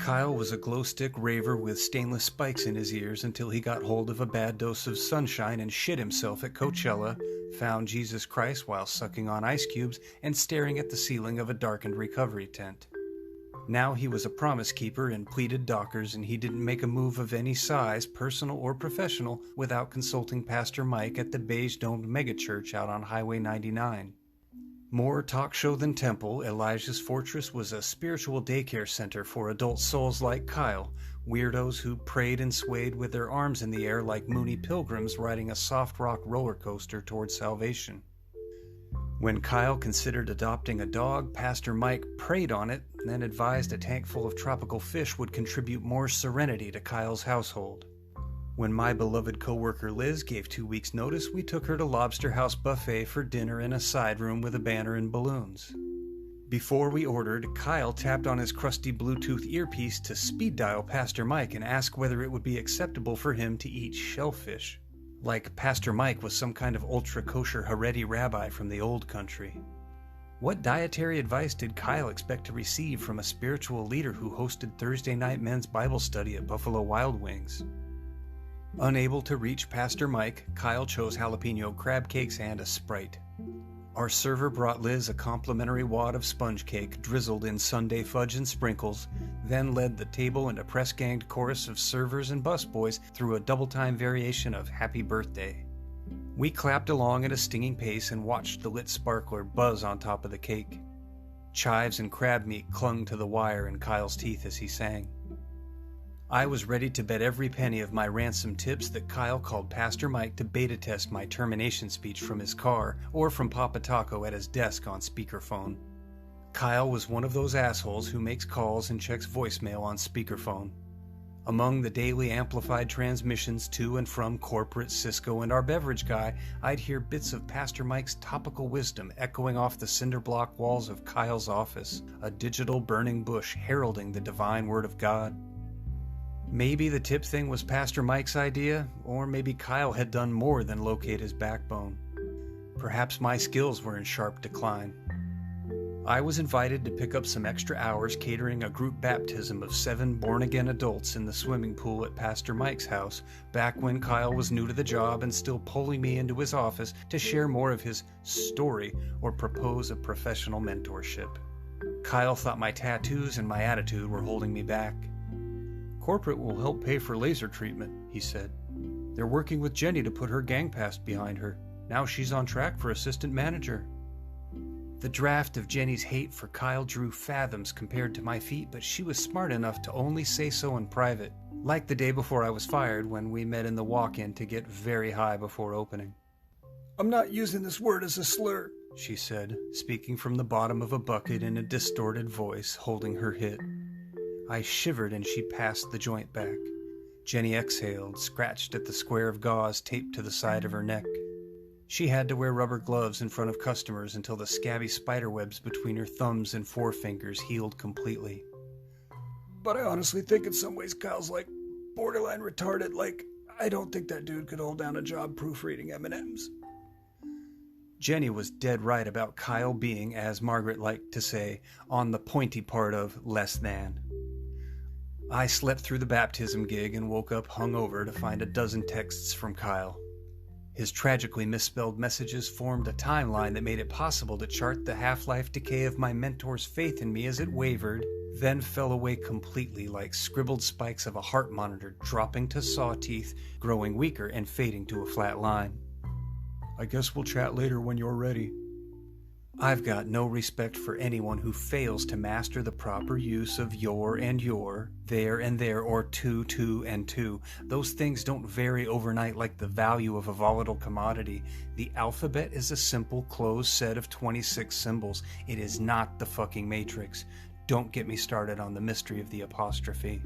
Kyle was a glow-stick raver with stainless spikes in his ears until he got hold of a bad dose of sunshine and shit himself at Coachella, found Jesus Christ while sucking on ice cubes and staring at the ceiling of a darkened recovery tent. Now he was a promise keeper in pleated dockers, and he didn't make a move of any size, personal or professional, without consulting Pastor Mike at the beige-domed megachurch out on Highway 99. More talk show than temple, Elijah's Fortress was a spiritual daycare center for adult souls like Kyle, weirdos who prayed and swayed with their arms in the air like moony pilgrims riding a soft rock roller coaster towards salvation. When Kyle considered adopting a dog, Pastor Mike prayed on it, then advised a tank full of tropical fish would contribute more serenity to Kyle's household. When my beloved coworker Liz gave 2 weeks' notice, we took her to Lobster House Buffet for dinner in a side room with a banner and balloons. Before we ordered, Kyle tapped on his crusty Bluetooth earpiece to speed dial Pastor Mike and ask whether it would be acceptable for him to eat shellfish. Like Pastor Mike was some kind of ultra-kosher Haredi rabbi from the old country. What dietary advice did Kyle expect to receive from a spiritual leader who hosted Thursday night men's Bible study at Buffalo Wild Wings? Unable to reach Pastor Mike, Kyle chose jalapeno crab cakes and a Sprite. Our server brought Liz a complimentary wad of sponge cake drizzled in sundae fudge and sprinkles, then led the table and a press-ganged chorus of servers and busboys through a double-time variation of Happy Birthday. We clapped along at a stinging pace and watched the lit sparkler buzz on top of the cake. Chives and crab meat clung to the wire in Kyle's teeth as he sang. I was ready to bet every penny of my ransom tips that Kyle called Pastor Mike to beta test my termination speech from his car or from Papa Taco at his desk on speakerphone. Kyle was one of those assholes who makes calls and checks voicemail on speakerphone. Among the daily amplified transmissions to and from corporate Cisco and our beverage guy, I'd hear bits of Pastor Mike's topical wisdom echoing off the cinder block walls of Kyle's office, a digital burning bush heralding the divine word of God. Maybe the tip thing was Pastor Mike's idea, or maybe Kyle had done more than locate his backbone. Perhaps my skills were in sharp decline. I was invited to pick up some extra hours catering a group baptism of 7 born-again adults in the swimming pool at Pastor Mike's house, back when Kyle was new to the job and still pulling me into his office to share more of his story or propose a professional mentorship. Kyle thought my tattoos and my attitude were holding me back. Corporate will help pay for laser treatment, he said. They're working with Jenny to put her gang past behind her. Now she's on track for assistant manager. The draft of Jenny's hate for Kyle drew fathoms compared to my feet, but she was smart enough to only say so in private, like the day before I was fired when we met in the walk-in to get very high before opening. I'm not using this word as a slur, she said, speaking from the bottom of a bucket in a distorted voice, holding her hit. I shivered and she passed the joint back. Jenny exhaled, scratched at the square of gauze taped to the side of her neck. She had to wear rubber gloves in front of customers until the scabby spiderwebs between her thumbs and forefingers healed completely. But I honestly think in some ways Kyle's like borderline retarded. Like, I don't think that dude could hold down a job proofreading M&Ms. Jenny was dead right about Kyle being, as Margaret liked to say, on the pointy part of less than. I slept through the baptism gig and woke up hungover to find a dozen texts from Kyle. His tragically misspelled messages formed a timeline that made it possible to chart the half-life decay of my mentor's faith in me as it wavered, then fell away completely like scribbled spikes of a heart monitor dropping to saw teeth, growing weaker and fading to a flat line. I guess we'll chat later when you're ready. I've got no respect for anyone who fails to master the proper use of your and your, there and there, or two and two. Those things don't vary overnight like the value of a volatile commodity. The alphabet is a simple closed set of 26 symbols. It is not the fucking Matrix. Don't get me started on the mystery of the apostrophe.